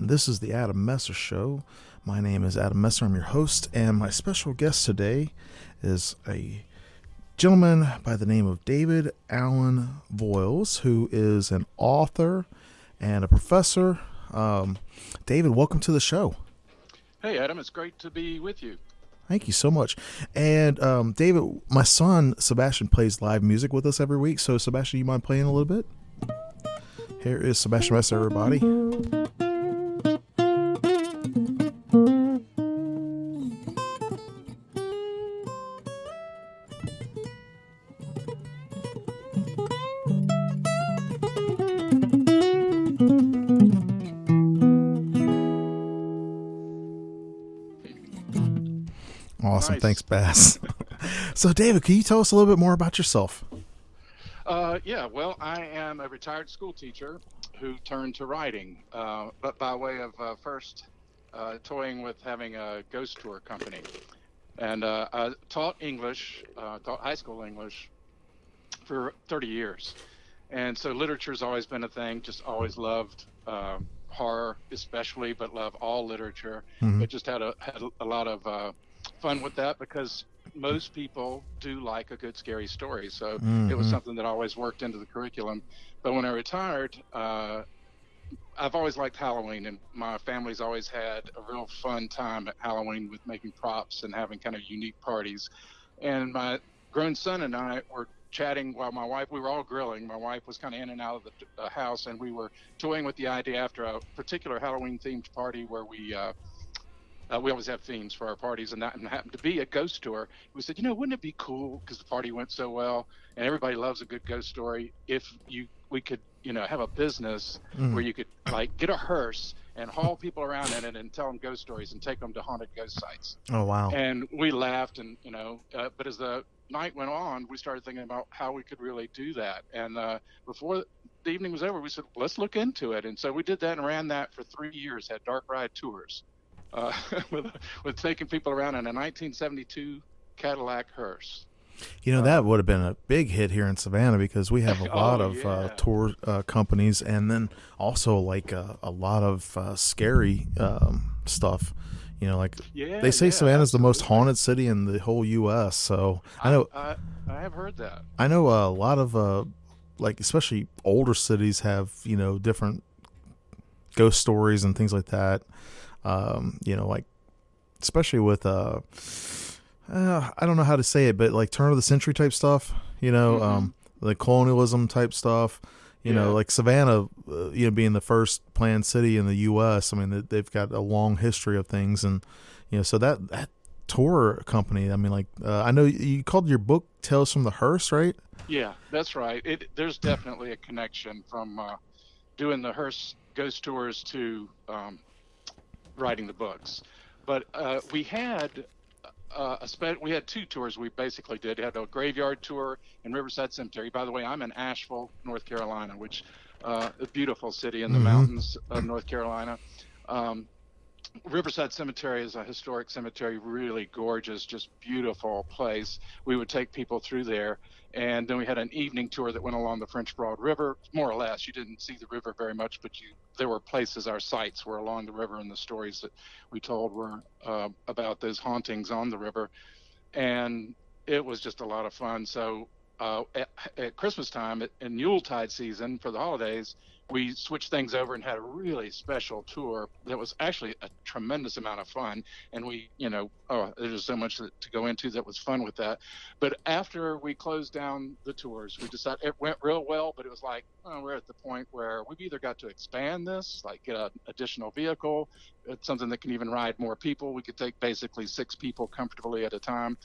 and this is the Adam Messer Show. My name is Adam Messer. I'm your host, and my special guest today is a gentleman by the name of David Allen Voyles, who is an author and a professor. David, welcome to the show. Hey, Adam, it's great to be with you. Thank you so much. And David, my son Sebastian plays live music with us every week. So, Sebastian, you mind playing a little bit? Here is Sebastian Messer, everybody. Awesome. Nice. Thanks, Bass. So, David, can you tell us a little bit more about yourself? Well, I am a retired school teacher who turned to writing, but by way of first toying with having a ghost tour company. And I taught English, taught high school English for 30 years. And so literature's always been a thing, just always loved horror especially, but love all literature. Mm-hmm. But just had a lot of fun with that because most people do like a good scary story, so It was something that always worked into the curriculum. But when I retired, I've always liked Halloween, and my family's always had a real fun time at Halloween with making props and having kind of unique parties. And my grown son and I were chatting while we were all grilling. My wife was kind of in and out of the house, and we were toying with the idea after a particular Halloween themed party where we always have themes for our parties, and that happened to be a ghost tour. We said, wouldn't it be cool, because the party went so well and everybody loves a good ghost story, if we could have a business where you could like get a hearse and haul people around in it and tell them ghost stories and take them to haunted ghost sites. Oh, wow. And we laughed, and but as the night went on, we started thinking about how we could really do that. And before the evening was over, we said, let's look into it. And so we did that and ran that for 3 years, had dark ride tours. With taking people around in a 1972 Cadillac Hearse. That would have been a big hit here in Savannah because we have a lot of tour companies, and then also like a lot of scary stuff. They say Savannah's the most haunted city in the whole U.S. So I know I have heard that. I know a lot of especially older cities have different ghost stories and things like that. Especially with I don't know how to say it, but like turn of the century type stuff, the colonialism type stuff, like Savannah, being the first planned city in the U.S. I mean, they've got a long history of things, and so that tour company. I mean, I know you called your book "Tales from the Hearse," right? Yeah, that's right. There's definitely a connection from doing the Hearse ghost tours to writing the books. But we had two tours we basically did. We had a graveyard tour in Riverside Cemetery. By the way, I'm in Asheville, North Carolina, which a beautiful city in the mountains of North Carolina. Riverside Cemetery is a historic cemetery, really gorgeous, just beautiful place. We would take people through there. And then we had an evening tour that went along the French Broad River, more or less. You didn't see the river very much, but there were places, our sites were along the river, and the stories that we told were about those hauntings on the river. And it was just a lot of fun. So at Christmas time, in Yuletide season for the holidays, we switched things over and had a really special tour that was actually a tremendous amount of fun. And we, there's so much to go into that was fun with that. But after we closed down the tours, we decided it went real well, but it was like, we're at the point where we've either got to expand this, like get an additional vehicle, something that can even ride more people. We could take basically 6 people comfortably at a time,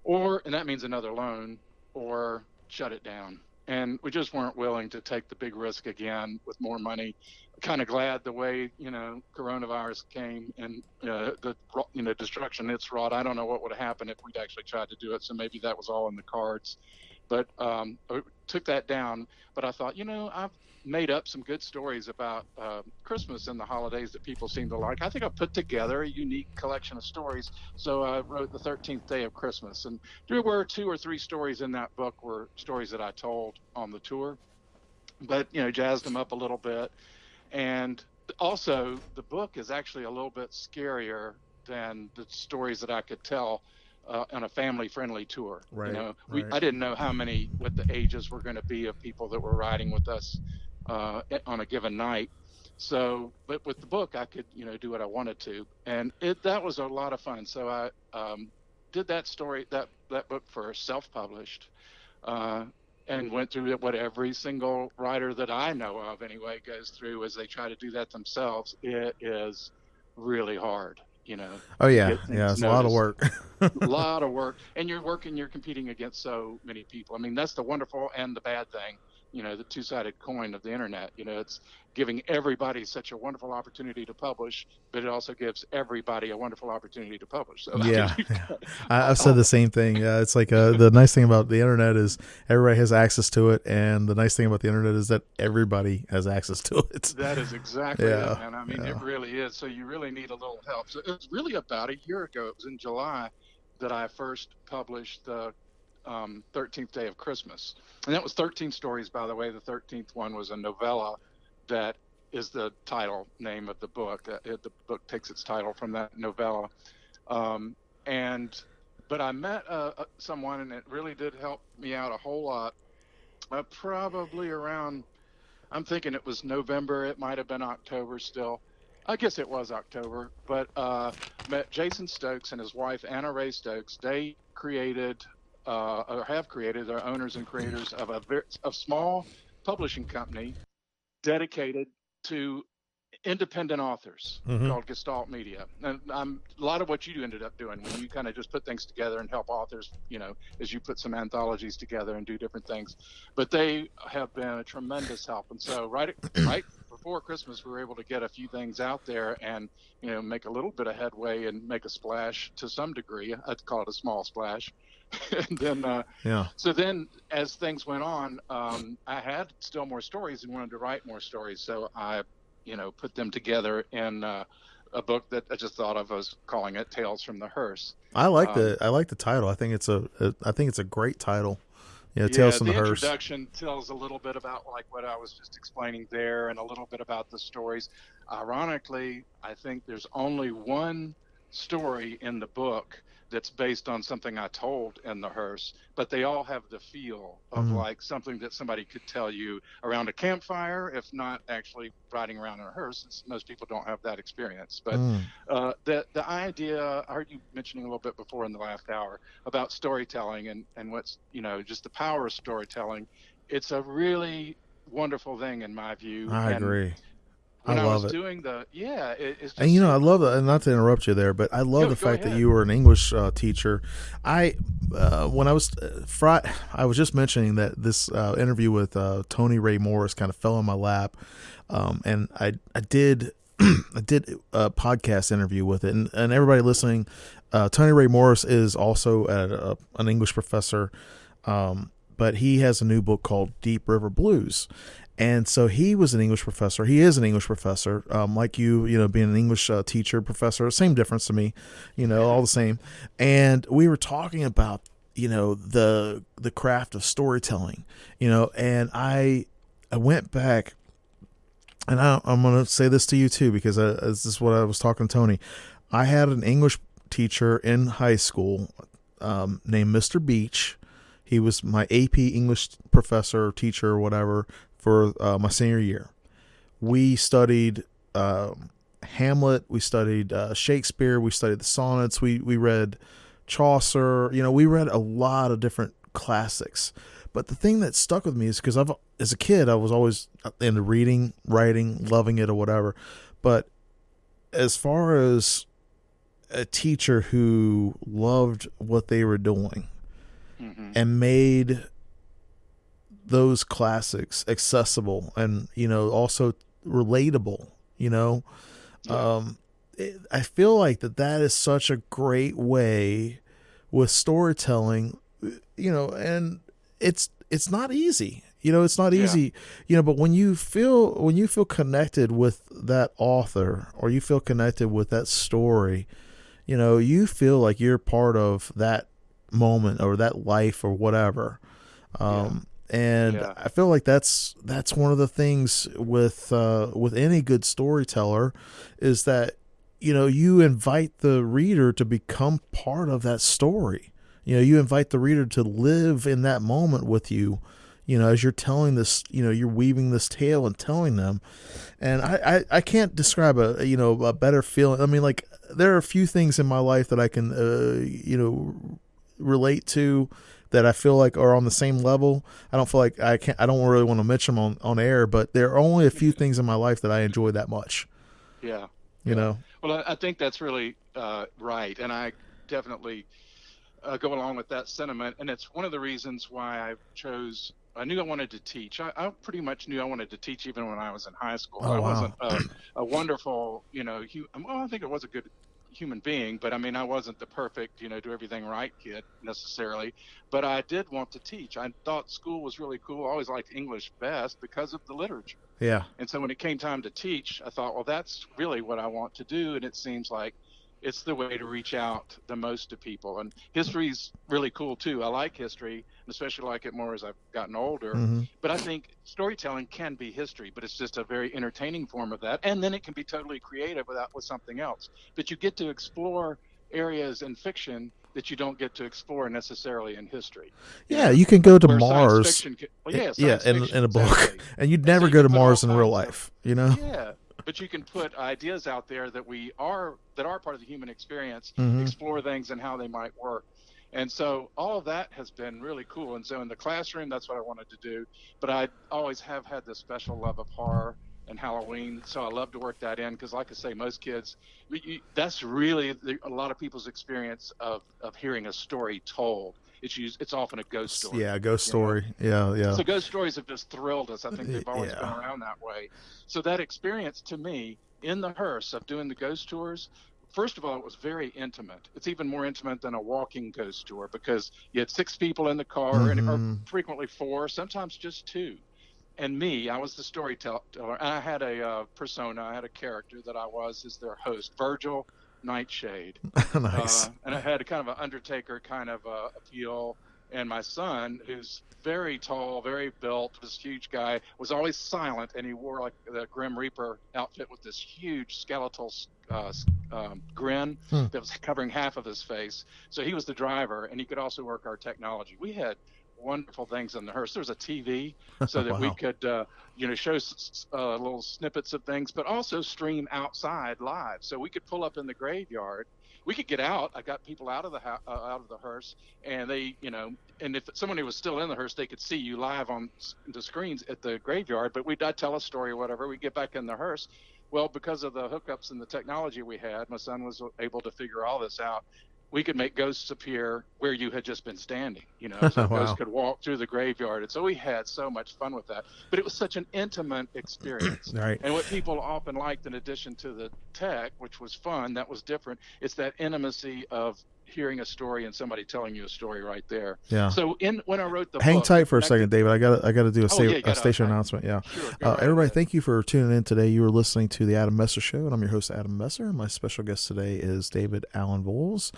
and that means another loan, or shut it down. And we just weren't willing to take the big risk again with more money. Kind of glad the way, coronavirus came and the destruction it's wrought. I don't know what would have happened if we'd actually tried to do it. So maybe that was all in the cards. But I took that down. But I thought, I've made up some good stories about Christmas and the holidays that people seem to like. I think I put together a unique collection of stories. So I wrote The 13th Day of Christmas. And there were 2 or 3 stories in that book were stories that I told on the tour, but, jazzed them up a little bit. And Also, the book is actually a little bit scarier than the stories that I could tell on a family-friendly tour. You Right, know, right. I didn't know what the ages were going to be of people that were riding with us on a given night. So, but with the book, I could, do what I wanted to, and that was a lot of fun. So I did that book for self-published, uh, and went through what every single writer that I know of anyway goes through as they try to do that themselves. It is really hard, Oh to yeah, get yeah. things It's a lot of noticed. work. A lot of work, and you're competing against so many people. I mean, that's the wonderful and the bad thing, the two-sided coin of the internet. It's giving everybody such a wonderful opportunity to publish, but it also gives everybody a wonderful opportunity to publish. So I mean, Yeah, you've yeah. got I've said all the the same thing. Yeah, it's like the nice thing about the internet is everybody has access to it, and the nice thing about the internet is that everybody has access to it. That is exactly it, Yeah, man. I mean, it yeah. really is. So you really need a little help. So it was really about a year ago. It was in July that I first published the 13th Day of Christmas. And that was 13 stories, by the way. The 13th one was a novella that is the title name of the book. The book takes its title from that novella. Um, and but I met someone, and it really did help me out a whole lot. Probably around, I'm thinking it was November. It might have been October still. I guess it was October. But met Jason Stokes and his wife Anna Ray Stokes. They created or have created, they're owners and creators of a small publishing company dedicated to independent authors Hmm. called Gestalt Media. And a lot of what you ended up doing when you kind of just put things together and help authors, as you put some anthologies together and do different things. But they have been a tremendous help. And so right before Christmas, we were able to get a few things out there and, make a little bit of headway and make a splash to some degree. I'd call it a small splash. And then Yeah. so then as things went on, I had still more stories and wanted to write more stories. So I, put them together in a book that I just thought of as calling it Tales from the Hearse. Um, I like the title. I think it's a great title. Yeah, Tales yeah, from the the Hearse. introduction tells a little bit about like what I was just explaining there and a little bit about the stories. Ironically, I think there's only one story in the book that's based on something I told in the Hearse, but they all have the feel of Mm. like something that somebody could tell you around a campfire, if not actually riding around in a hearse, since most people don't have that experience. But Mm. the idea, I heard you mentioning a little bit before in the last hour about storytelling and what's, just the power of storytelling. It's a really wonderful thing in my view. I And agree. I when I love was it. doing it's And just I so love cool. that. And not to interrupt you there, but I love the Go fact that ahead. you were an English teacher. I when I was I was just mentioning that this interview with Tony Ray Morris kind of fell in my lap, and I did I did a podcast interview with it, and everybody listening, Tony Ray Morris is also an English professor, but he has a new book called Deep River Blues. And so he was an English professor. He is an English professor, like being an English teacher, professor, same difference to me, all the same. And we were talking about, the craft of storytelling, and I went back, and I'm going to say this to you too, because this is what I was talking to Tony. I had an English teacher in high school named Mr. Beach. He was my AP English professor, teacher, or whatever, for my senior year. We studied Hamlet, we studied Shakespeare, we studied the sonnets, we read Chaucer. We read a lot of different classics. But the thing that stuck with me is because as a kid, I was always into reading, writing, loving it or whatever. But as far as a teacher who loved what they were doing Hmm. and made those classics accessible and also relatable, Yeah. I feel like that is such a great way with storytelling, and it's not easy. It's not Yeah. easy, but when you feel connected with that author, or you feel connected with that story, you feel like you're part of that moment or that life or whatever. Yeah. And Yeah. I feel like that's one of the things with any good storyteller is that, you invite the reader to become part of that story. You invite the reader to live in that moment with you, as you're telling this, you're weaving this tale and telling them. And I can't describe a better feeling. I mean, like, there are a few things in my life that I can, relate to, that I feel like are on the same level. I don't feel like I don't really want to mention them on air, but there are only a few things in my life that I enjoy that much. Yeah. You know? Well, I think that's really right. And I definitely go along with that sentiment. And it's one of the reasons why I knew I wanted to teach. I pretty much knew I wanted to teach even when I was in high school. Oh, I wow. wasn't a wonderful, I think I was a good human being, but I mean, I wasn't the perfect, do everything right kid necessarily, but I did want to teach. I thought school was really cool. I always liked English best because of the literature. Yeah. And so when it came time to teach, I thought, well, that's really what I want to do. And it seems like it's the way to reach out the most to people. And history's really cool too. I like history, and especially like it more as I've gotten older. Mm-hmm. But I think storytelling can be history, but it's just a very entertaining form of that. And then it can be totally creative with something else. But you get to explore areas in fiction that you don't get to explore necessarily in history. Yeah, you can go to Where Mars. science fiction In a book, exactly. and you'd never go to Mars in real life. Yeah, but you can put ideas out there that are part of the human experience, explore things and how they might work. And so all of that has been really cool. And so in the classroom, that's what I wanted to do. But I always have had this special love of horror and Halloween. So I love to work that in because, like I say, most kids, that's really a lot of people's experience of hearing a story told. It's often a ghost story. Yeah, a ghost story. Yeah. So ghost stories have just thrilled us. I think they've always been around that way. So that experience to me in the Hearse of doing the ghost tours, first of all, it was very intimate. It's even more intimate than a walking ghost tour because you had 6 people in the car, or frequently 4, sometimes just 2. And me, I was the storyteller. And I had a persona, I had a character that I was as their host, Virgil Nightshade. Nice. And I had a kind of an Undertaker kind of appeal. And my son, who's very tall, very built, this huge guy, was always silent, and he wore like the Grim Reaper outfit with this huge skeletal grin that was covering half of his face. So he was the driver, and he could also work our technology. We had wonderful things in the Hearse. There was a TV so that Wow. we could, show little snippets of things, but also stream outside live. So we could pull up in the graveyard. We could get out. I got people out of the Hearse, and they, and if somebody was still in the Hearse, they could see you live on the screens at the graveyard. But I'd tell a story or whatever. We'd get back in the Hearse. Well, because of the hookups and the technology we had, my son was able to figure all this out. We could make ghosts appear where you had just been standing, so Wow. ghosts could walk through the graveyard. And so we had so much fun with that. But it was such an intimate experience. Right. And what people often liked, in addition to the tech, which was fun, that was different, it's that intimacy of hearing a story and somebody telling you a story right there. Yeah. So when I wrote the Hang book, tight for a second, David. I got to do a station okay. announcement. Yeah. Sure, go right everybody, ahead. thank you for tuning in today. You are listening to the Adam Messer Show, and I'm your host, Adam Messer. My special guest today is David Allen Voyles,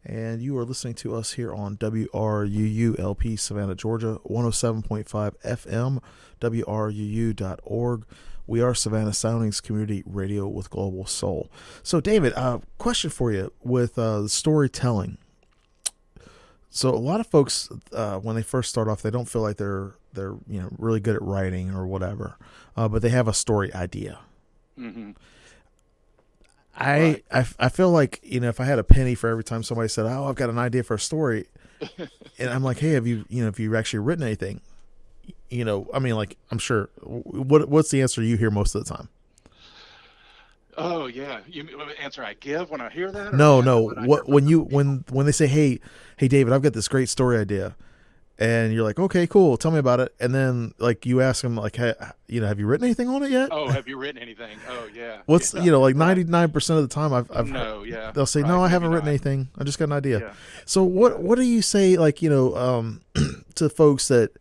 and you are listening to us here on WRUU-LP Savannah, Georgia, 107.5 FM, WRUU.org. We are Savannah Soundings Community Radio with Global Soul. So, David, question for you with storytelling. So a lot of folks, when they first start off, they don't feel like they're really good at writing or whatever, but they have a story idea. Mm-hmm. I feel like, if I had a penny for every time somebody said, "Oh, I've got an idea for a story," and I'm like, "Hey, have you actually written anything?" I'm sure. What's the answer you hear most of the time? Oh yeah, you mean the answer I give when I hear that? No. When they say, "Hey, David, I've got this great story idea," and you're like, "Okay, cool, tell me about it," and then like you ask them like, "Hey, have you written anything on it yet?" Oh, have you written anything? Oh yeah. What's yeah. like 99% of the time I've no, yeah. They'll say, "No, I haven't written anything. I just got an idea." Yeah. So what do you say like to folks that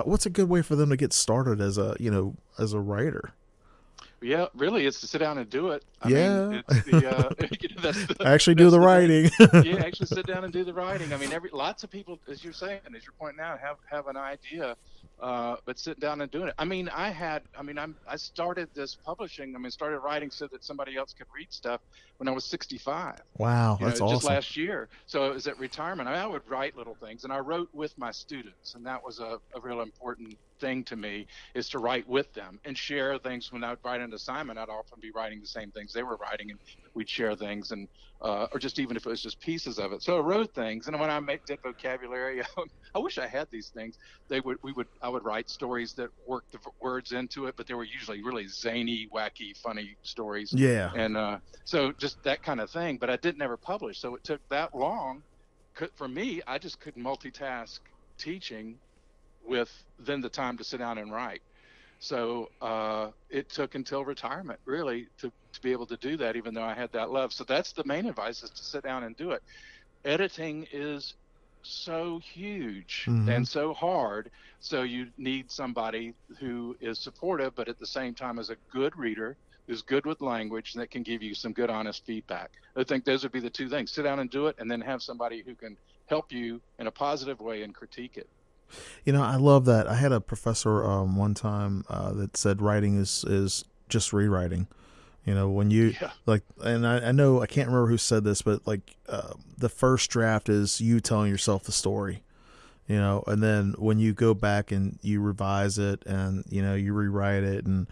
what's a good way for them to get started as a writer? Yeah, really, it's to sit down and do it. I mean, Yeah. it's the Actually do that's the the thing. writing. Yeah, actually sit down and do the writing. I mean, lots of people, as you're saying, as you're pointing out, have an idea, but sitting down and doing it. I started this publishing. I mean, started writing so that somebody else could read stuff when I was 65. Wow, that's Just awesome. last year. So it was at retirement. I would write little things, and I wrote with my students, and that was a real important thing to me, is to write with them and share things. When I would write an assignment, I'd often be writing the same things they were writing, and we'd share things, and or just even if it was just pieces of it. So I wrote things, and when I did vocabulary, I wish I had these things. I would write stories that worked the words into it, but they were usually really zany, wacky, funny stories. Yeah. And so just that kind of thing. But I didn't ever publish, so it took that long. For me, I just couldn't multitask teaching with then the time to sit down and write. So it took until retirement, really, to be able to do that, even though I had that love. So that's the main advice, is to sit down and do it. Editing is so huge and so hard. So you need somebody who is supportive, but at the same time is a good reader, who's good with language, and that can give you some good, honest feedback. I think those would be the two things: sit down and do it, and then have somebody who can help you in a positive way and critique it. I love that. I had a professor one time that said writing is just rewriting. When you like, and I know, I can't remember who said this, but like the first draft is you telling yourself the story, and then when you go back and you revise it and, you rewrite it. And,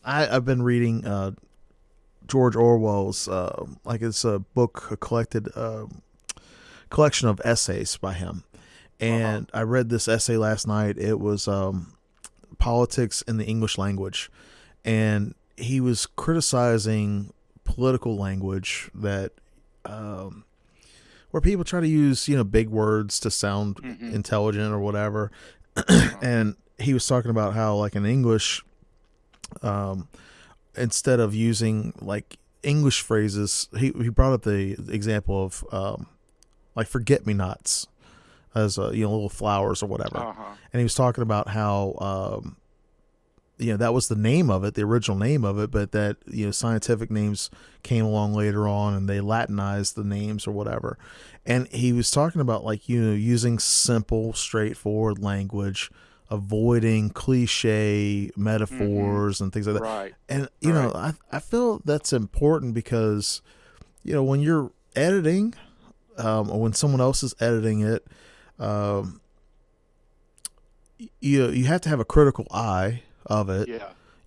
I've been reading George Orwell's, like it's a book, a collection of essays by him. And I read this essay last night. It was politics in the English language. And he was criticizing political language that where people try to use, big words to sound intelligent or whatever. And he was talking about how, like, in English, instead of using like English phrases, he brought up the example of like forget-me-nots as little flowers or whatever. And he was talking about how that was the name of it, the original name of it, but that scientific names came along later on and they Latinized the names or whatever. And he was talking about, like, using simple, straightforward language, avoiding cliche metaphors and things like that. Right. And I feel that's important because when you're editing, or when someone else is editing it, you have to have a critical eye of it.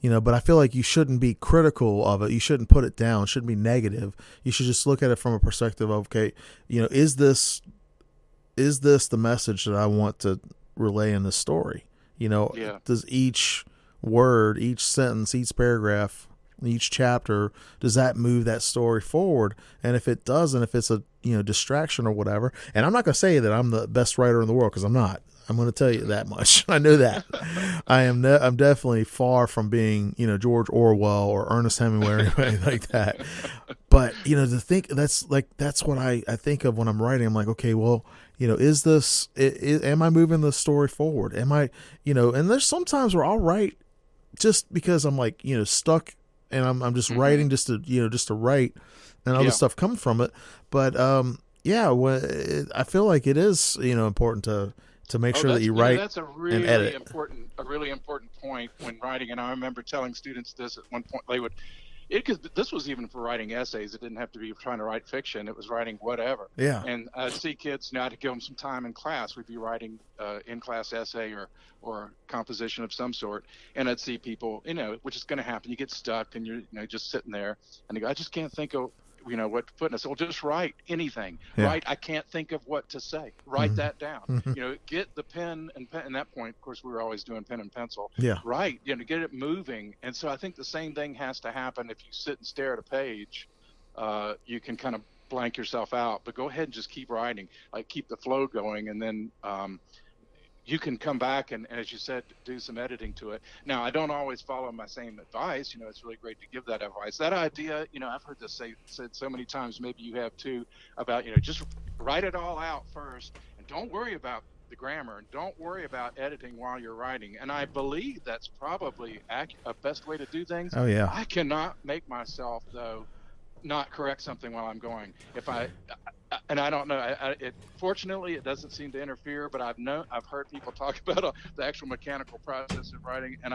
But I feel like you shouldn't be critical of it. You shouldn't put it down. It shouldn't be negative. You should just look at it from a perspective of, okay, is this the message that I want to relay in this story? Does each word, each sentence, each paragraph, each chapter, does that move that story forward? And if it doesn't, if it's a distraction or whatever, and I'm not going to say that I'm the best writer in the world, because I'm not. I'm going to tell you that much. I know that. I'm definitely far from being, George Orwell or Ernest Hemingway or anything like that. But, to think that's what I think of when I'm writing. I'm like, okay, well, is this, am I moving the story forward? Am I, and there's sometimes where I'll write just because I'm like, stuck, and I'm just writing just to write, and other stuff comes from it. But, I feel like it is, important to make sure that you write that's a and edit. A really important point when writing. And I remember telling students this at one point. Because this was even for writing essays. It didn't have to be trying to write fiction. It was writing whatever. Yeah. And I'd see kids, I had to give them some time in class. We'd be writing in-class essay or composition of some sort. And I'd see people, which is going to happen. You get stuck and you're just sitting there. And they go, I just can't think of what to put in this. Well, just write anything. Write, I can't think of what to say. Write that down. Get the pen and pen. At that point, of course, we were always doing pen and pencil. Write, get it moving. And so I think the same thing has to happen. If you sit and stare at a page, you can kind of blank yourself out. But go ahead and just keep writing. Like, keep the flow going, and then you can come back and, as you said, do some editing to it. Now, I don't always follow my same advice. It's really great to give that advice. That idea, I've heard this said so many times, maybe you have too, about, just write it all out first and don't worry about the grammar. Don't worry about editing while you're writing. And I believe that's probably a best way to do things. Oh yeah. I cannot make myself, though, not correct something while I'm going. If I and I don't know. Fortunately, it doesn't seem to interfere. But I've heard people talk about the actual mechanical process of writing, and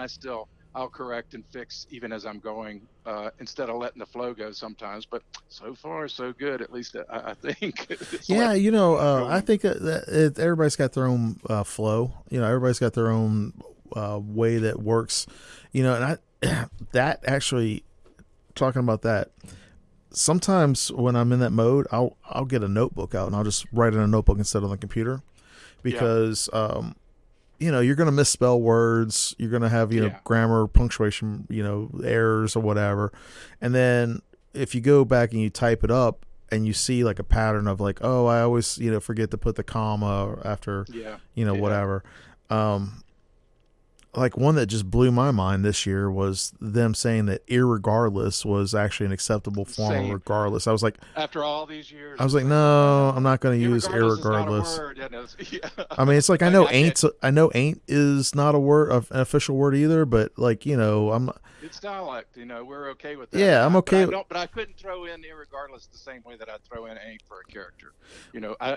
I'll correct and fix even as I'm going, instead of letting the flow go sometimes. But so far, so good. At least I think. Yeah, I think that everybody's got their own flow. Everybody's got their own way that works. And that actually, talking about that. Sometimes when I'm in that mode, I'll get a notebook out and I'll just write in a notebook instead of on the computer, because you're going to misspell words, you're going to have grammar, punctuation, errors or whatever, and then if you go back and you type it up and you see like a pattern of like, oh, I always forget to put the comma after whatever. Like one that just blew my mind this year was them saying that irregardless was actually an acceptable form of regardless. I was like, after all these years, I was like, no, I'm not going to use irregardless. Is not a word. I mean, it's like I know ain't is not a word, an official word either, but like I'm not. It's dialect, we're okay with that. Yeah, I'm okay. But I couldn't throw in irregardless the same way that I'd throw in ain't for a character.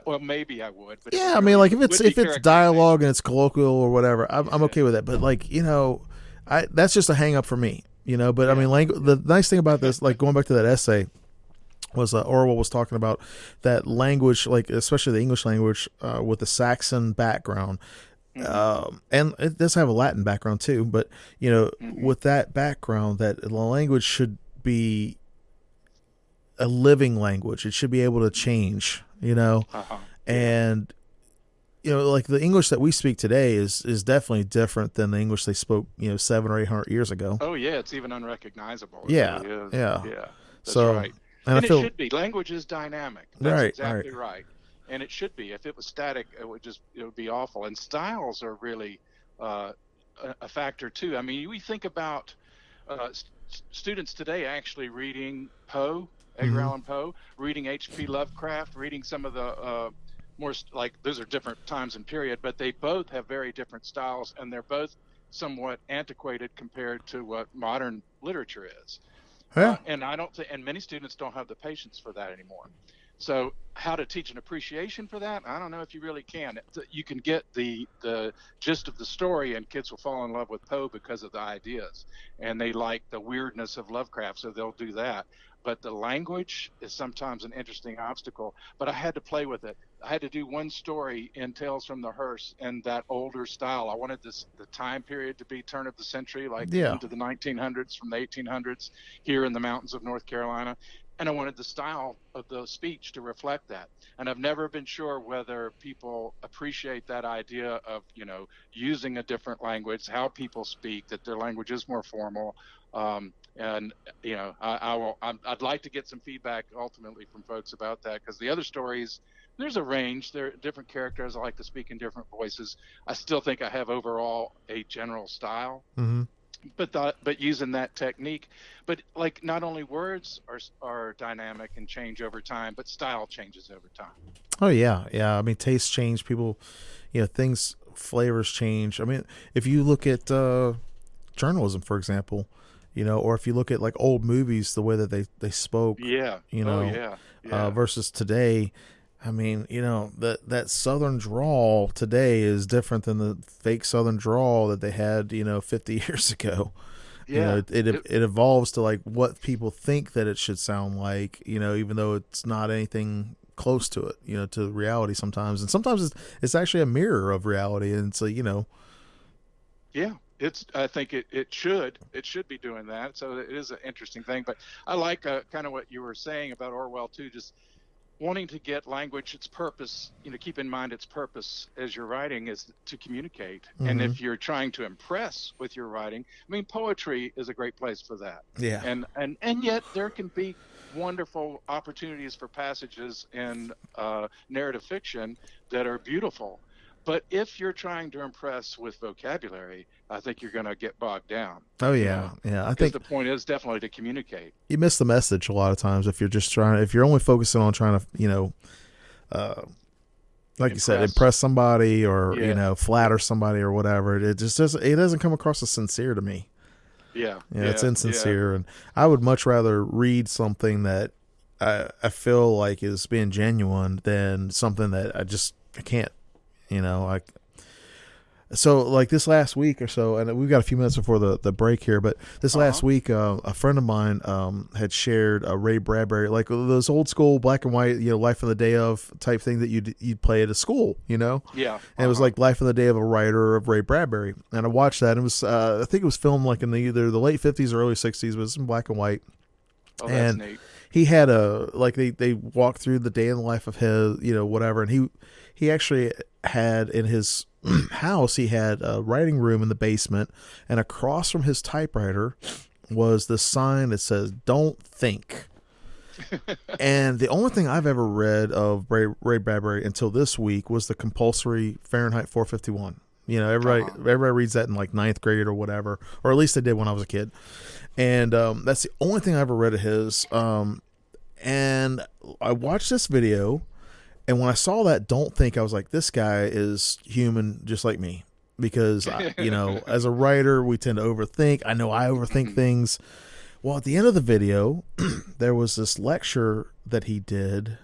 Well, maybe I would. But yeah, I mean, like if it's dialogue and it's colloquial or whatever, I'm okay with that. But like that's just a hang up for me. But I mean, the nice thing about this, like going back to that essay, was Orwell was talking about that language, like especially the English language, with the Saxon background. And it does have a Latin background too, but with that background, that the language should be a living language. It should be able to change, and like the English that we speak today is definitely different than the English they spoke 700 or 800 years ago. Oh yeah, it's even unrecognizable. Yeah, really yeah. That's right. And I feel, it should be. Language is dynamic. That's exactly right. And it should be. If it was static, it would be awful. And styles are really a factor too. I mean, we think about students today actually reading Poe, Edgar Allan Poe, reading H.P. Lovecraft, reading some of the more like those are different times and period, but they both have very different styles, and they're both somewhat antiquated compared to what modern literature is. Yeah. And I don't think, and many students don't have the patience for that anymore. So how to teach an appreciation for that? I don't know if you really can. You can get the gist of the story, and kids will fall in love with Poe because of the ideas, and they like the weirdness of Lovecraft, so they'll do that. But the language is sometimes an interesting obstacle. But I had to play with it. I had to do one story in Tales from the Hearse in that older style. I wanted the time period to be turn of the century, like into the 1900s, from the 1800s, here in the mountains of North Carolina. And I wanted the style of the speech to reflect that. And I've never been sure whether people appreciate that idea of, using a different language, how people speak, that their language is more formal. I'd like to get some feedback ultimately from folks about that, because the other stories, there's a range. There are different characters. I like to speak in different voices. I still think I have overall a general style. Mm-hmm. But using that technique, but like not only words are dynamic and change over time, but style changes over time. Oh yeah. I mean, tastes change. People, flavors change. I mean, if you look at journalism, for example, or if you look at like old movies, the way that they spoke, versus today. I mean, that Southern drawl today is different than the fake Southern drawl that they had, 50 years ago. Yeah. It evolves to like what people think that it should sound like, even though it's not anything close to it, to reality sometimes. And sometimes it's actually a mirror of reality. And so, Yeah. I think it should be doing that. So it is an interesting thing. But I like kind of what you were saying about Orwell too, just wanting to get language, its purpose, keep in mind its purpose as you're writing is to communicate. Mm-hmm. And if you're trying to impress with your writing, I mean, poetry is a great place for that. Yeah. And yet there can be wonderful opportunities for passages in narrative fiction that are beautiful. But if you're trying to impress with vocabulary, I think you're going to get bogged down. Oh yeah, yeah. I think the point is definitely to communicate. You miss the message a lot of times if you're only focusing on trying to, like you said, impress somebody or, flatter somebody or whatever. It just doesn't come across as sincere to me. Yeah. It's insincere. And I would much rather read something that I feel like is being genuine than something that I can't, so like this last week or so, and we've got a few minutes before the break here, but this last week, a friend of mine had shared a Ray Bradbury, like those old school black and white, Life in the Day of type thing that you'd play at a school, Yeah. And it was like Life in the Day of a writer of Ray Bradbury. And I watched that. And it was, I think it was filmed like in either the late 50s or early 60s, but it was in black and white. Oh, that's neat. He had they walked through the day in the life of his, whatever. And he actually had in his house, he had a writing room in the basement, and across from his typewriter was this sign that says, "Don't think." And the only thing I've ever read of Ray Bradbury until this week was the compulsory Fahrenheit 451. Everybody reads that in like 9th grade or whatever, or at least they did when I was a kid. And that's the only thing I ever read of his. And I watched this video, and when I saw that "Don't think," I was like, this guy is human just like me. Because, as a writer, we tend to overthink. I know I overthink things. Well, at the end of the video, there was this lecture that he did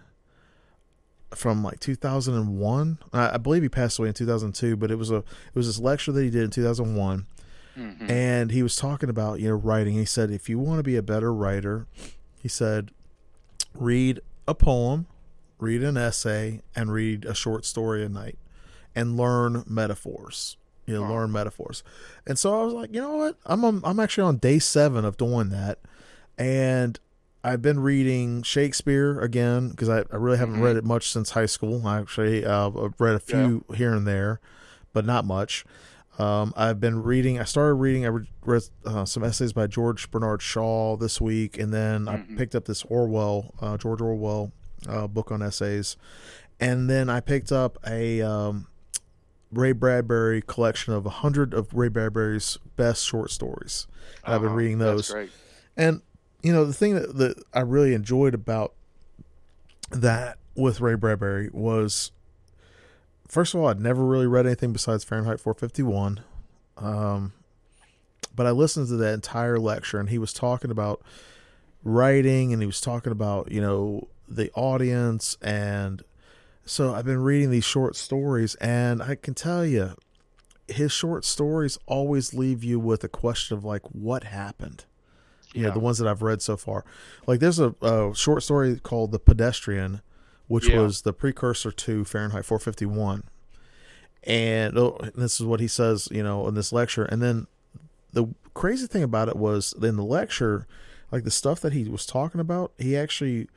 from like 2001. I believe he passed away in 2002, but it was this lecture that he did in 2001. Mm-hmm. And he was talking about, writing. He said, if you want to be a better writer, he said, read a poem, read an essay, and read a short story a night, and learn metaphors. Learn metaphors. And so I was like, you know what? I'm actually on day 7 of doing that. And I've been reading Shakespeare again, because I really haven't read it much since high school. I actually I've read a few here and there, but not much. I read some essays by George Bernard Shaw this week, and then I picked up this George Orwell book on essays. And then I picked up a Ray Bradbury collection of 100 of Ray Bradbury's best short stories. And I've been reading those. That's great. And, the thing that I really enjoyed about that with Ray Bradbury was, first of all, I'd never really read anything besides Fahrenheit 451. But I listened to that entire lecture, and he was talking about writing, and he was talking about, the audience. And so I've been reading these short stories, and I can tell you, his short stories always leave you with a question of like, what happened? The ones that I've read so far. Like there's a short story called The Pedestrian, which was the precursor to Fahrenheit 451. And this is what he says, in this lecture. And then the crazy thing about it was, in the lecture, like the stuff that he was talking about, he actually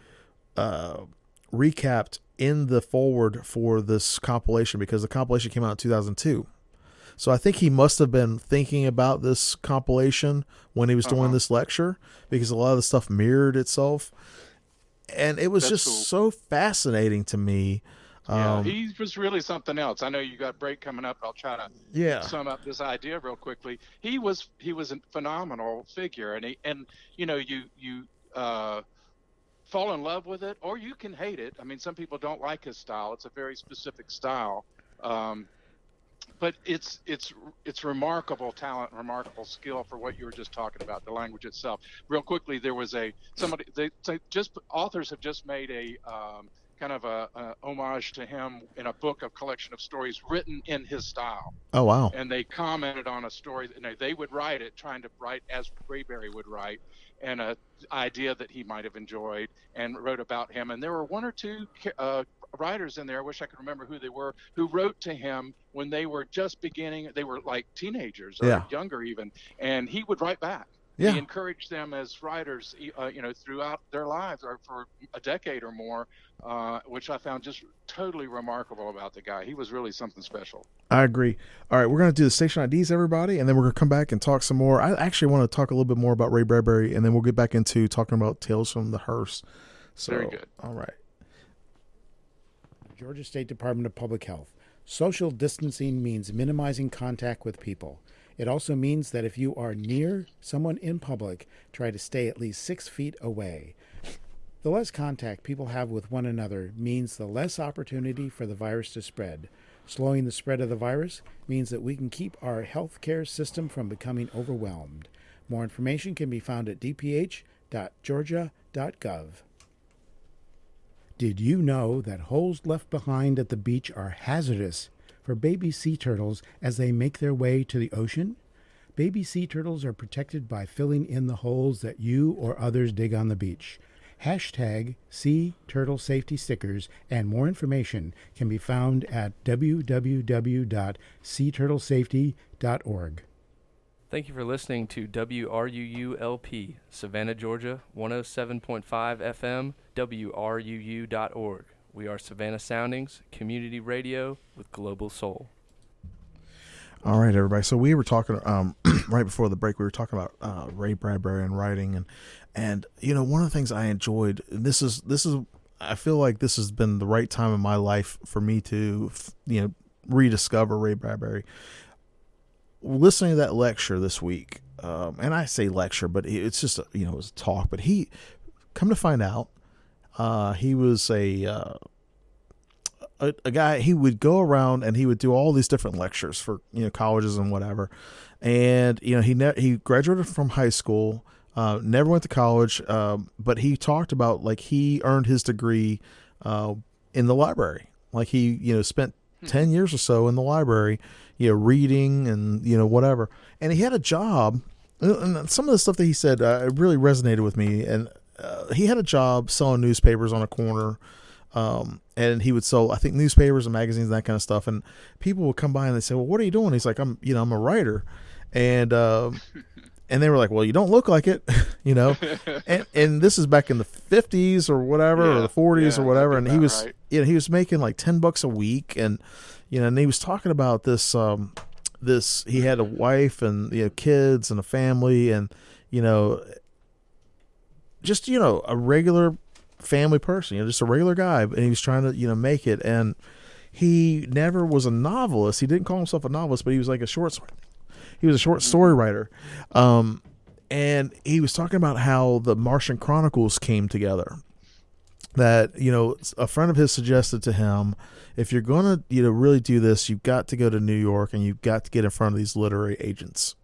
recapped in the forward for this compilation, because the compilation came out in 2002. So I think he must have been thinking about this compilation when he was doing this lecture, because a lot of the stuff mirrored itself. And it was so fascinating to me. He was really something else. I know you got a break coming up. I'll try to sum up this idea real quickly. He was a phenomenal figure, and you fall in love with it, or you can hate it. I mean, some people don't like his style. It's a very specific style. But it's remarkable talent and remarkable skill for what you were just talking about, the language itself. Real quickly, there was authors have just made a kind of a homage to him in a book, a collection of stories written in his style. Oh, wow. And they commented on a story that they would write it, trying to write as Bradbury would write, and an idea that he might have enjoyed, and wrote about him. And there were one or two writers in there, I wish I could remember who they were, who wrote to him when they were just beginning. They were like teenagers or younger even, and he would write back. He encouraged them as writers, throughout their lives, or for a decade or more, which I found just totally remarkable about the guy. He was really something special. I agree. All right, we're going to do the station IDs, everybody, and then we're going to come back and talk some more. I actually want to talk a little bit more about Ray Bradbury, and then we'll get back into talking about Tales from the Hearse. So, very good. All right. Georgia State Department of Public Health. Social distancing means minimizing contact with people. It also means that if you are near someone in public, try to stay at least 6 feet away. The less contact people have with one another means the less opportunity for the virus to spread. Slowing the spread of the virus means that we can keep our healthcare system from becoming overwhelmed. More information can be found at dph.georgia.gov. Did you know that holes left behind at the beach are hazardous for baby sea turtles as they make their way to the ocean? Baby sea turtles are protected by filling in the holes that you or others dig on the beach. Hashtag Sea Turtle Safety Stickers and more information can be found at www.seaturtlesafety.org. Thank you for listening to WRUU-LP, Savannah, Georgia, 107.5 FM, WRUU.org. We are Savannah Soundings, community radio with global soul. All right, everybody. So we were talking right before the break. We were talking about Ray Bradbury and writing, and one of the things I enjoyed. This is I feel like this has been the right time in my life for me to rediscover Ray Bradbury. Listening to that lecture this week, and I say lecture, but it's just it was a talk. But he, come to find out, he was a guy. He would go around and he would do all these different lectures for colleges and whatever. And he graduated from high school, never went to college, but he talked about like he earned his degree in the library. Like he spent 10 years or so in the library, reading and whatever. And he had a job, and some of the stuff that he said really resonated with me. And he had a job selling newspapers on a corner. And he would sell, I think, newspapers and magazines and that kind of stuff. And people would come by and they say, "Well, what are you doing?" He's like, "I'm a writer." And they were like, "Well, you don't look like it," And this is back in the 50s or whatever, or the 40s or whatever. And he was, right. He was making like $10 a week, and and he was talking about this. He had a wife and kids and a family, and just a regular family person, just a regular guy, and he was trying to make it. And he never was a novelist. He didn't call himself a novelist, but he was like a short story writer. And he was talking about how the Martian Chronicles came together. That a friend of his suggested to him, if you're going to really do this, you've got to go to New York and you've got to get in front of these literary agents.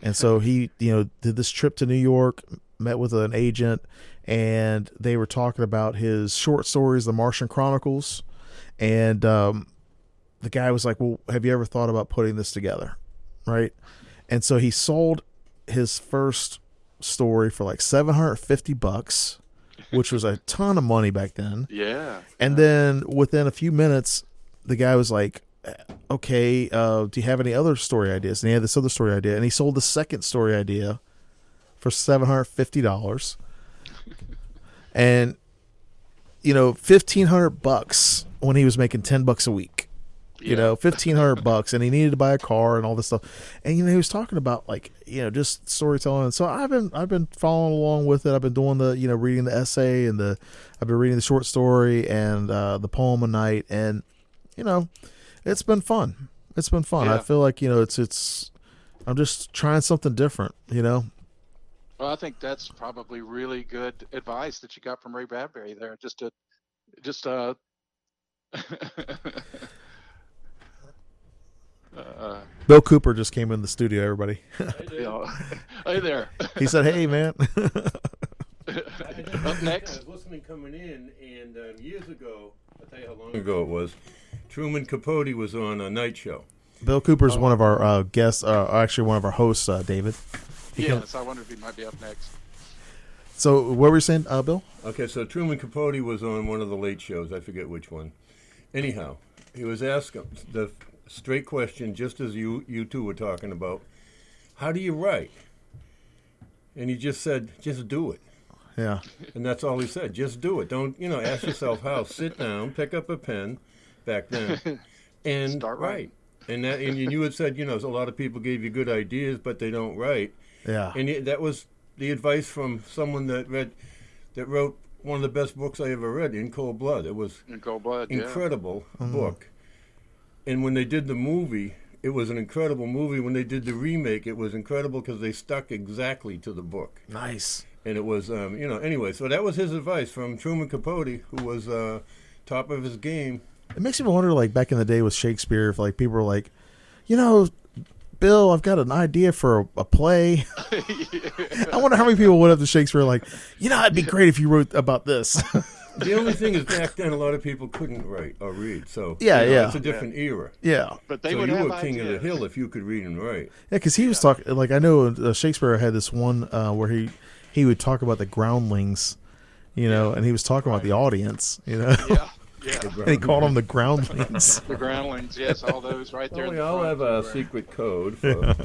And so he did this trip to New York, met with an agent, and they were talking about his short stories, the Martian Chronicles. And the guy was like, "Well, have you ever thought about putting this together?" Right? And so he sold his first story for like $750, which was a ton of money back then. Yeah. And then within a few minutes, the guy was like, "Okay, do you have any other story ideas?" And he had this other story idea, and he sold the second story idea for $750. And $1,500 when he was making $10 a week. $1,500, and he needed to buy a car and all this stuff. And he was talking about just storytelling. And so I've been following along with it. I've been doing the reading the essay, and I've been reading the short story and the poem a night, and it's been fun. It's been fun. Yeah. I feel like it's I'm just trying something different. Well, I think that's probably really good advice that you got from Ray Bradbury there. Bill Cooper just came in the studio, everybody. Hey there. He said, "Hey, man." Up next. I was listening coming in, and years ago, I'll tell you how long ago it was, Truman Capote was on a night show. Bill Cooper's one of our guests, actually one of our hosts, David. Yes, I wonder if he might be up next. So what were you saying, Bill? Okay, so Truman Capote was on one of the late shows. I forget which one. Anyhow, he was asked the straight question, just as you two were talking about, how do you write? And he just said, just do it. Yeah. And that's all he said. Just do it. Don't, ask yourself how. Sit down, pick up a pen back then, and start write. And you had said, a lot of people gave you good ideas, but they don't write. Yeah. And that was the advice from someone that wrote one of the best books I ever read, In Cold Blood. It was In Cold Blood, incredible book. And when they did the movie, it was an incredible movie. When they did the remake, it was incredible because they stuck exactly to the book. Nice. And it was, anyway, so that was his advice from Truman Capote, who was top of his game. It makes me wonder, like, back in the day with Shakespeare, if, like, people were like, Bill, I've got an idea for a play. I wonder how many people went up to Shakespeare like, it'd be great if you wrote about this. The only thing is back then a lot of people couldn't write or read, so it's a different era. Yeah. But they so would you have were king ideas. of the hill if you could read and write. Yeah, because he was talking, like, I know Shakespeare had this one where he would talk about the groundlings, and he was talking about the audience, Yeah. And he called them the groundlings. The groundlings, yes, all those right there. Oh, in we the all front have a were- secret code. For,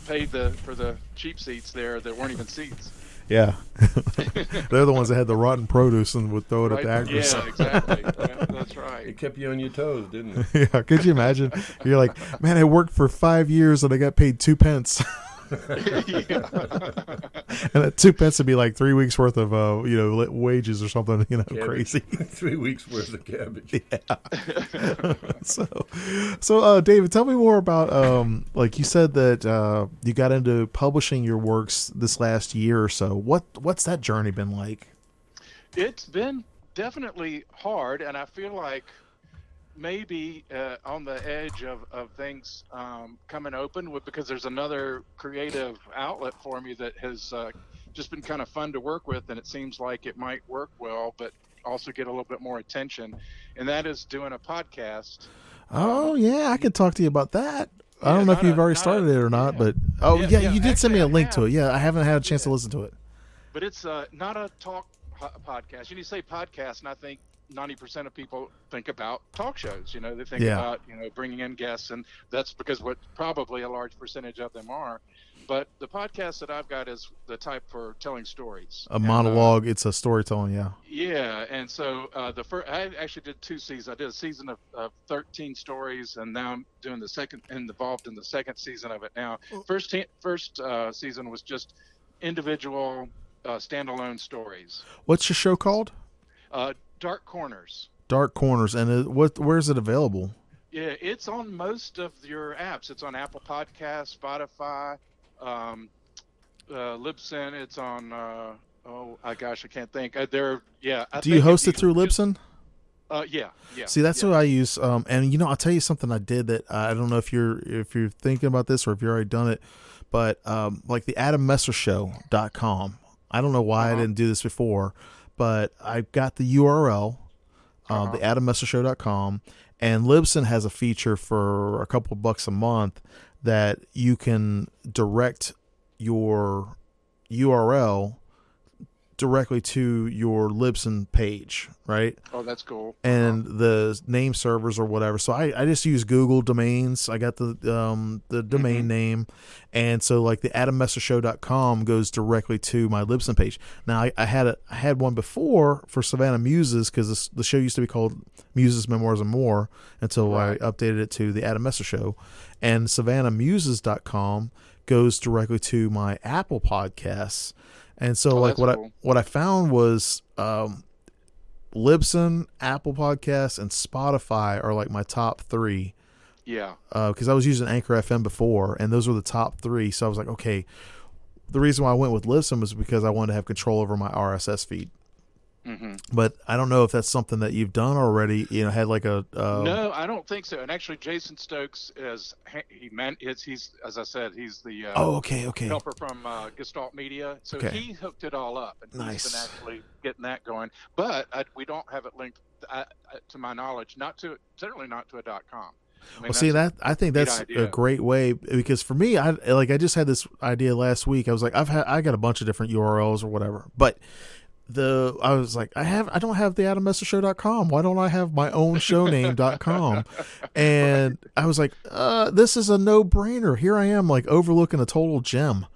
paid for the cheap seats there that weren't even seats. Yeah. They're the ones that had the rotten produce and would throw it at the actors. Yeah, exactly. Yeah, that's right. it kept you on your toes, didn't it? Yeah, could you imagine? You're like, man, I worked for 5 years and I got paid 2 pence. And that 2 pence would be like 3 weeks worth of wages or something, Cabbage. crazy. 3 weeks worth of cabbage. So David, tell me more about like you said that you got into publishing your works this last year or so. What's that journey been like? It's been definitely hard, and I feel like maybe on the edge of things coming open because there's another creative outlet for me that has just been kind of fun to work with, and it seems like it might work well, but also get a little bit more attention, and that is doing a podcast. Oh yeah, I could talk to you about that. I don't know if not you've a- already not started a- it or not, yeah. but you did send me a link to it. Yeah, I haven't had a chance to listen to it. But it's not a talk podcast. You say podcast, and I think 90% of people think about talk shows. They think about bringing in guests, and that's because what probably a large percentage of them are. But the podcast that I've got is the type for telling stories. A monologue. It's a storytelling. Yeah. Yeah, and so I actually did 2 seasons. I did a season of 13 stories, and now I'm doing involved in the second season of it now. First season was just individual standalone stories. What's your show called? Dark Corners. Dark Corners, and where's it available? Yeah, it's on most of your apps. It's on Apple Podcasts, Spotify, Libsyn. It's on. I can't think. Do you host it through Libsyn? Yeah. See, that's what I use. And I'll tell you something I did that I don't know if you're thinking about this or if you've already done it, but like the AdamMessershow.com. I don't know why I didn't do this before, but I got the URL, the AdamMessershow.com, and Libsyn has a feature for a couple of bucks a month that you can direct your URL directly to your Libsyn page, right? Oh, that's cool. And the name servers or whatever. So I just use Google domains. I got the domain name, and so like the AdamMessershow.com goes directly to my Libsyn page. Now I had one before for Savannah Muses because the show used to be called Muses, Memoirs, and More until I updated it to the Adam Messer Show, and SavannahMuses.com goes directly to my Apple Podcasts. And so, what I found was Libsyn, Apple Podcasts, and Spotify are like my top 3. Yeah. Because I was using Anchor FM before, and those were the top 3. So I was like, okay. The reason why I went with Libsyn was because I wanted to have control over my RSS feed. Mm-hmm. But I don't know if that's something that you've done already. Had like a. No, I don't think so. And actually, Jason Stokes he's as I said, he's the helper from Gestalt Media. So he hooked it all up, and he's been actually getting that going. But we don't have it linked, to my knowledge, certainly not to a .com. I think that's a great way, because for me, I just had this idea last week. I was like, I got a bunch of different URLs or whatever, but. I was like, I don't have the AdamMessershow.com. Why don't I have my own showname.com? And I was like, this is a no-brainer. Here I am, like overlooking a total gem,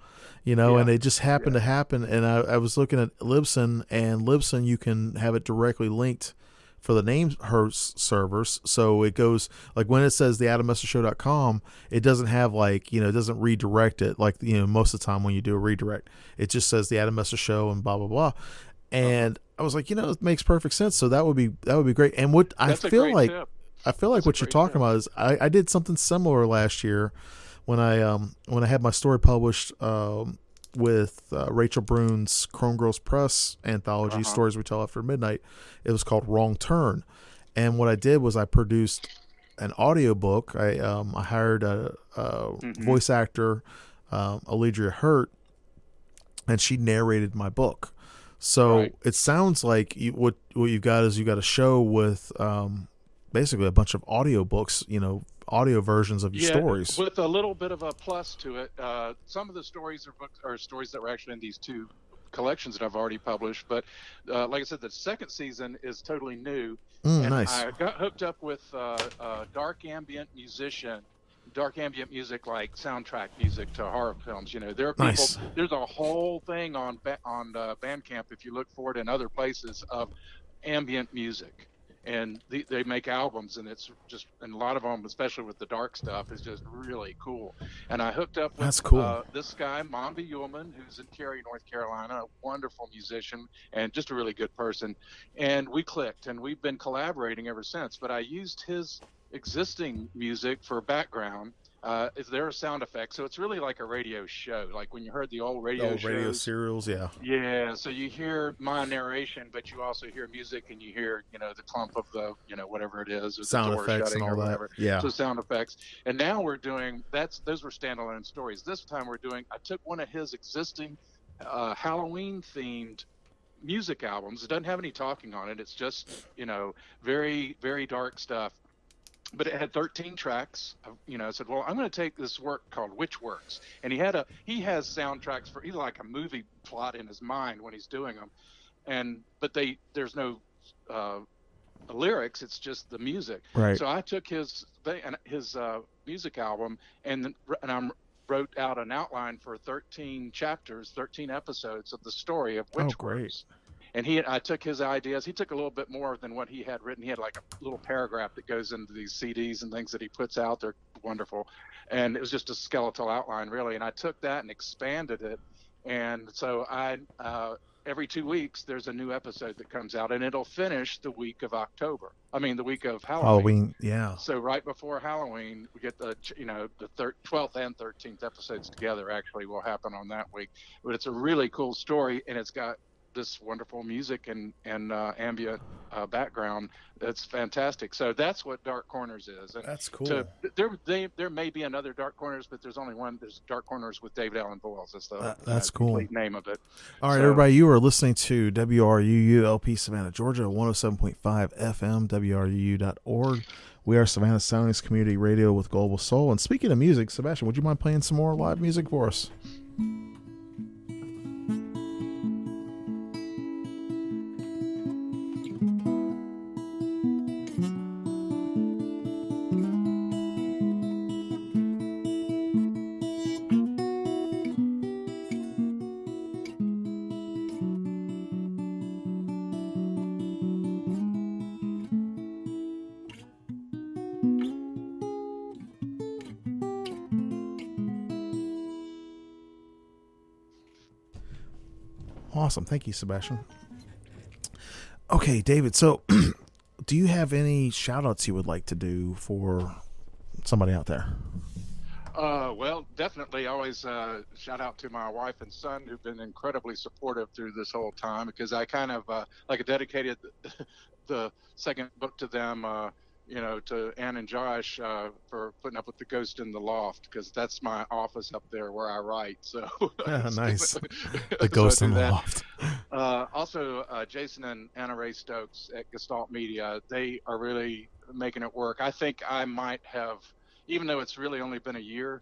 and it just happened to happen. And I was looking at Libsyn, and Libsyn, you can have it directly linked for the name Hearse servers. So it goes, like when it says the AdamMessershow.com, it doesn't have it doesn't redirect it. Like, most of the time when you do a redirect, it just says the Adam Messer Show and blah, blah, blah. And I was like, it makes perfect sense. So that would be great. And what I feel like what you're talking about is I did something similar last year when I had my story published with Rachel Brune's Chrome Girls Press anthology, Stories We Tell After Midnight. It was called Wrong Turn. And what I did was I produced an audiobook. I hired a voice actor, Alidria Hurt, and she narrated my book. So it sounds like what you've got is you got a show with basically a bunch of audiobooks, audio versions of your stories. With a little bit of a plus to it. Some of the stories are stories that were actually in these two collections that I've already published. But like I said, the second season is totally new. And nice. I got hooked up with a dark ambient music like soundtrack music to horror films. There are people. Nice. There's a whole thing on Bandcamp, if you look for it in other places, of ambient music, and they make albums, and it's just, and a lot of them, especially with the dark stuff, is just really cool. And I hooked up with this guy, Monby Ullman, who's in Cary, North Carolina, a wonderful musician and just a really good person. And we clicked, and we've been collaborating ever since. But I used his existing music for background. There are sound effects, so it's really like a radio show. Like when you heard the old radio serials, yeah. So you hear my narration, but you also hear music, and you hear the clump of the whatever it is, or sound the door effects shutting and all or whatever. that. Yeah. So sound effects, and now we're doing those were standalone stories. This time I took one of his existing Halloween themed music albums. It doesn't have any talking on it. It's just very, very dark stuff. But it had 13 tracks. I said, well, I'm going to take this work called Witch Works, and he has soundtracks for he's like a movie plot in his mind when he's doing them, but there's no lyrics. It's just the music. Right. So I took his music album and I wrote out an outline for 13 chapters, 13 episodes of the story of Witch Works. And I took his ideas. He took a little bit more than what he had written. He had like a little paragraph that goes into these CDs and things that he puts out. They're wonderful. And it was just a skeletal outline, really. And I took that and expanded it. And so every 2 weeks, there's a new episode that comes out, and it'll finish the week of October. the week of Halloween. Yeah. So right before Halloween, we get the 12th and 13th episodes together. Actually, will happen on that week. But it's a really cool story, and it's got this wonderful music and ambient background. That's fantastic. So that's what Dark Corners is. And that's cool. So there may be another Dark Corners, but there's only one. There's Dark Corners with David Allen Voyles. That's cool. Complete name of it. All right, everybody, you are listening to WRUU-LP Savannah, Georgia, 107.5 FM, WRUU.org. We are Savannah Soundings Community Radio with Global Soul. And speaking of music, Sebastian, would you mind playing some more live music for us? Awesome. Thank you, Sebastian. Okay, David, so do you have any shout-outs you would like to do for somebody out there? Well, definitely. I always shout out to my wife and son who've been incredibly supportive through this whole time, because I kind of dedicated the second book to them, to Ann and Josh for putting up with the ghost in the loft, because that's my office up there where I write. So nice. The ghost in the loft. Also, Jason and Anna Ray Stokes at Gestalt Media, they are really making it work. I think I might have, even though it's really only been a year,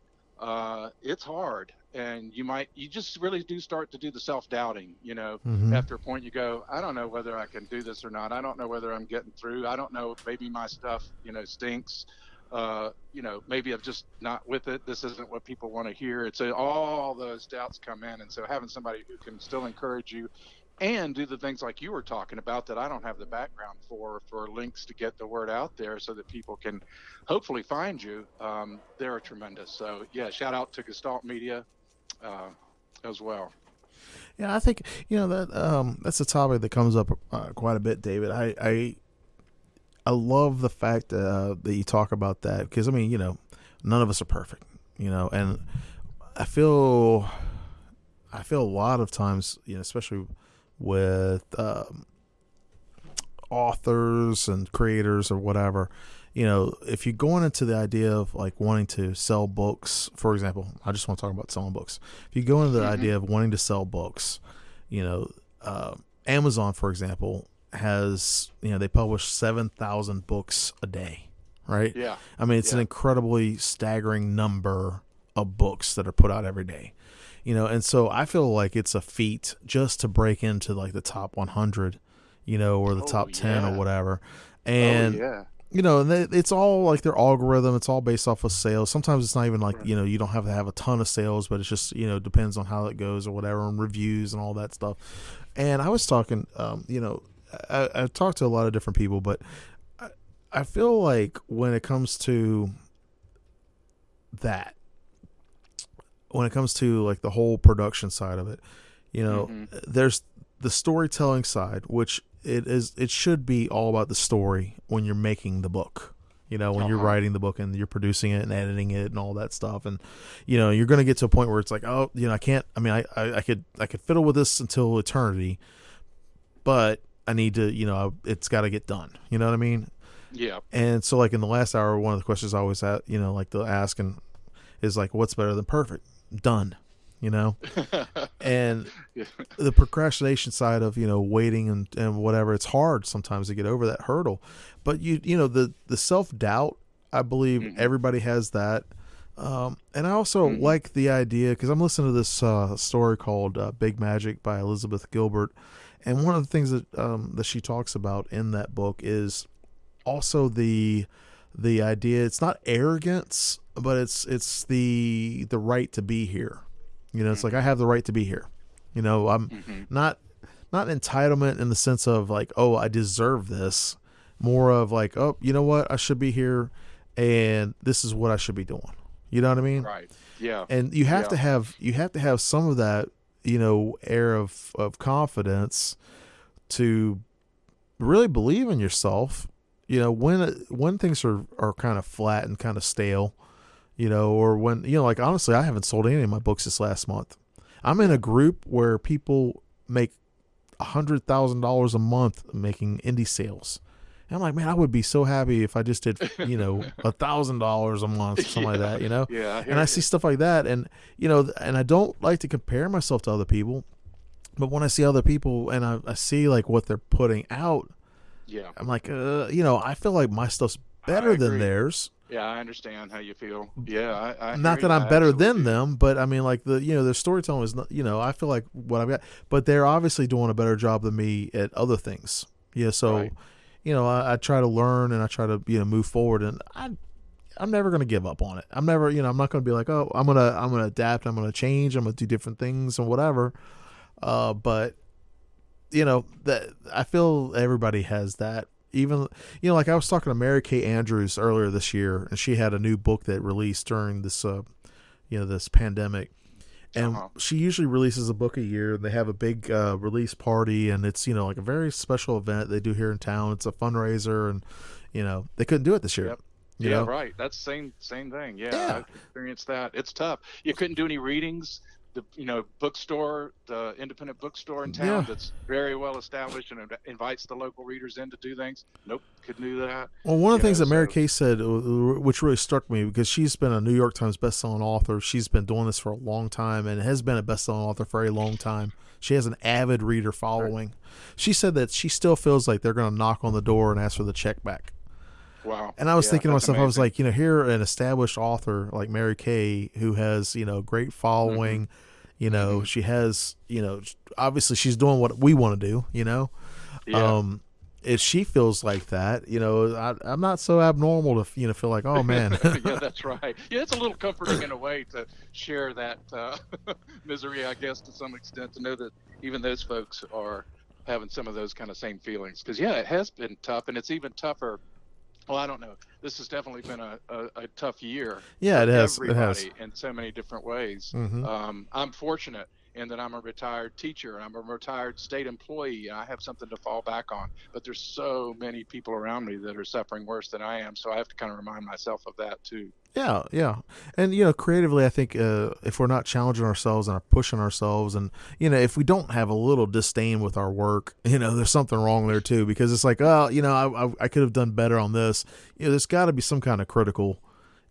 it's hard. And you just really do start to do the self-doubting, Mm-hmm. After a point you go, I don't know whether I can do this or not. I don't know whether I'm getting through. I don't know, maybe my stuff, stinks. Maybe I'm just not with it. This isn't what people want to hear. It's all those doubts come in. And so having somebody who can still encourage you and do the things like you were talking about that I don't have the background for links to get the word out there so that people can hopefully find you, they're tremendous. So yeah, shout out to Gestalt Media as well. Yeah, I think that's a topic that comes up quite a bit, David. I love the fact that you talk about that, because none of us are perfect, and I feel I feel a lot of times, especially with authors and creators or whatever, if you're going into the idea of like wanting to sell books, for example, I just want to talk about selling books. If you go into the idea of wanting to sell books, Amazon, for example, has, they publish 7,000 books a day, right? Yeah. I mean, it's an incredibly staggering number of books that are put out every day, and so I feel like it's a feat just to break into like the top 100, or the top 10 or whatever. And, and it's all like their algorithm. It's all based off of sales. Sometimes it's not even like, you don't have to have a ton of sales, but it's just, depends on how it goes or whatever, and reviews and all that stuff. And I was talking, I've talked to a lot of different people, but I feel like when it comes to that, when it comes to like the whole production side of it, there's the storytelling side, which it should be all about the story when you're making the book, when you're writing the book and you're producing it and editing it and all that stuff. And, you're going to get to a point where it's like, oh, I could fiddle with this until eternity, but I need to, it's got to get done. You know what I mean? Yeah. And so like in the last hour, one of the questions I always like to ask and is like, what's better than perfect? Done. And the procrastination side of, waiting and whatever, it's hard sometimes to get over that hurdle, but the self-doubt, I believe everybody has that. And I also like the idea, cause I'm listening to this, story called, Big Magic by Elizabeth Gilbert. And one of the things that she talks about in that book is also the idea, it's not arrogance, but it's the right to be here. It's like, I have the right to be here. I'm not entitlement in the sense of like, oh, I deserve this. More of like, oh, you know what? I should be here, and this is what I should be doing. You know what I mean? Right. Yeah. And you have to have some of that, air of confidence to really believe in yourself. When things are kind of flat and kind of stale, or when, like, honestly, I haven't sold any of my books this last month. I'm in a group where people make $100,000 a month making indie sales. And I'm like, man, I would be so happy if I just did, $1,000 a month or something like that, Yeah. And I see stuff like that. And, and I don't like to compare myself to other people, but when I see other people and I see like what they're putting out, I'm like, I feel like my stuff's better than theirs. Yeah, I understand how you feel. Yeah, I not that I'm better than them, but I mean, like their storytelling is not, I feel like what I've got, but they're obviously doing a better job than me at other things. Yeah, so right. I try to learn and I try to move forward, and I'm never going to give up on it. I'm never, I'm not going to be like, oh, I'm gonna adapt, I'm gonna change, I'm gonna do different things and whatever. But that I feel everybody has that. Even, like I was talking to Mary Kay Andrews earlier this year, and she had a new book that released during this, this pandemic. And she usually releases a book a year, and they have a big release party, and it's, like a very special event they do here in town. It's a fundraiser, and, they couldn't do it this year. Yep. You know? Right. That's the same thing. Yeah, I've experienced that. It's tough. You couldn't do any readings. The bookstore, the independent bookstore in town that's very well established and invites the local readers in to do things. Nope, couldn't do that. Well, one of the things that Mary Kay said, which really struck me, because she's been a New York Times bestselling author. She's been doing this for a long time and has been a bestselling author for a long time. She has an avid reader following. Right. She said that she still feels like they're going to knock on the door and ask for the check back. Wow. And I was thinking to myself, amazing. I was like, here, an established author like Mary Kay, who has, great following, she has, obviously she's doing what we want to do, if she feels like that, I'm not so abnormal to, feel like, oh man. Yeah, that's right. Yeah, it's a little comforting in a way to share that misery, I guess, to some extent, to know that even those folks are having some of those kind of same feelings. Because, it has been tough, and it's even tougher. Well, I don't know. This has definitely been a tough year. Yeah, it has. Everybody in so many different ways. Mm-hmm. I'm fortunate in that I'm a retired teacher and I'm a retired state employee, and I have something to fall back on. But there's so many people around me that are suffering worse than I am, so I have to kind of remind myself of that too. Yeah. And, creatively, I think if we're not challenging ourselves and are pushing ourselves and, if we don't have a little disdain with our work, there's something wrong there too, because it's like, oh, I could have done better on this. There's got to be some kind of critical,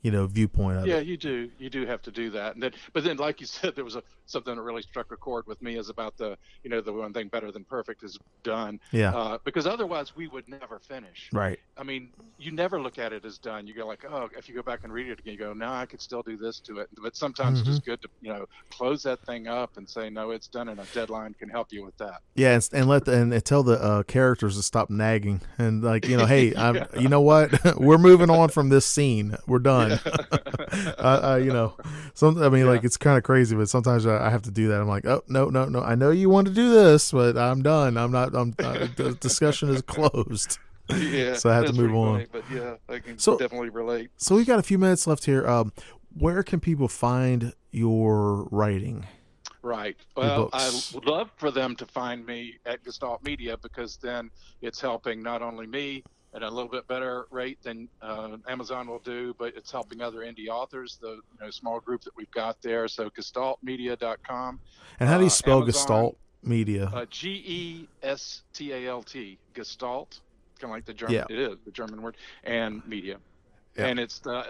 viewpoint of it. Yeah, you do have to do that. But then, like you said, there was something that really struck a chord with me is about the one thing better than perfect is done. Yeah. Because otherwise we would never finish. Right. I mean, you never look at it as done. You go like, oh, if you go back and read it again, you go, no, I could still do this to it. But sometimes it's just good to, close that thing up and say, no, it's done, and a deadline can help you with that. Yeah, and tell the characters to stop nagging and hey, you know what? We're moving on from this scene. We're done. Like it's kind of crazy, but sometimes I have to do that. I'm like, oh no, I know you want to do this, but I'm done. The discussion is closed. Yeah, so I have to move on. Funny, but yeah, I can definitely relate. So we got a few minutes left here. Where can people find your writing? Right. Well, I would love for them to find me at Gestalt Media, because then it's helping not only me at a little bit better rate than Amazon will do, but it's helping other indie authors, the small group that we've got there. So gestaltmedia.com. And how do you spell Amazon, Gestalt Media? Gestalt, Gestalt, kind of like the German. Yeah. It is the German word, and media. Yeah. And it's on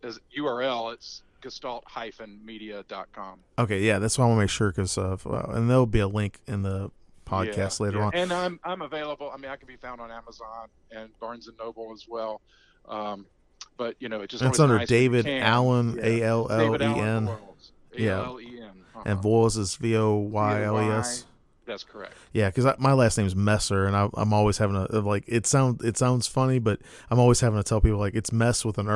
as URL. It's gestalt-media.com. Okay, yeah, that's why I want to make sure, because and there'll be a link in the podcast later on. And I'm available. I mean, I can be found on Amazon and Barnes and Noble as well. But it just it's under nice David Allen, A-L-L-E-N. A-L-L-E-N. And Voyles is V-O-Y-L-E-S. That's correct. Yeah, because my last name is Messer, and I'm always having it sounds funny, but I'm always having to tell people it's mess with an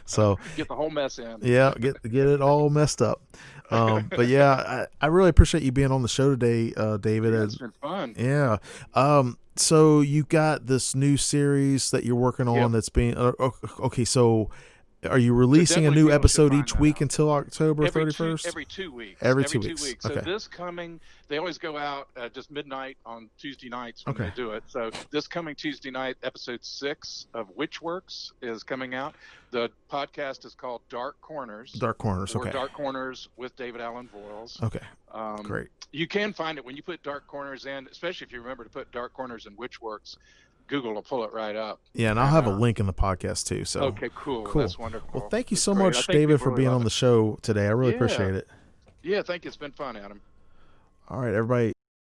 so get the whole mess in. Yeah, get it all messed up. But yeah, I really appreciate you being on the show today, David. Yeah, it's been fun. Yeah. So you got this new series that you're working on that's being okay. So are you releasing a new episode each week until October 31st? Every 2 weeks. Every 2 weeks. So this coming, they always go out just midnight on Tuesday nights when they do it. So this coming Tuesday night, episode 6 of Witchworks is coming out. The podcast is called Dark Corners. Dark Corners, okay. Or Dark Corners with David Allen Voyles. Okay, great. You can find it when you put Dark Corners in, especially if you remember to put Dark Corners and Witchworks. Google will pull it right up. Yeah, and I'll have a link in the podcast too. So okay, cool. That's wonderful. Well, thank you so much, David, for being on the show today. I really appreciate it. Yeah, thank you. It's been fun, Adam. All right, everybody.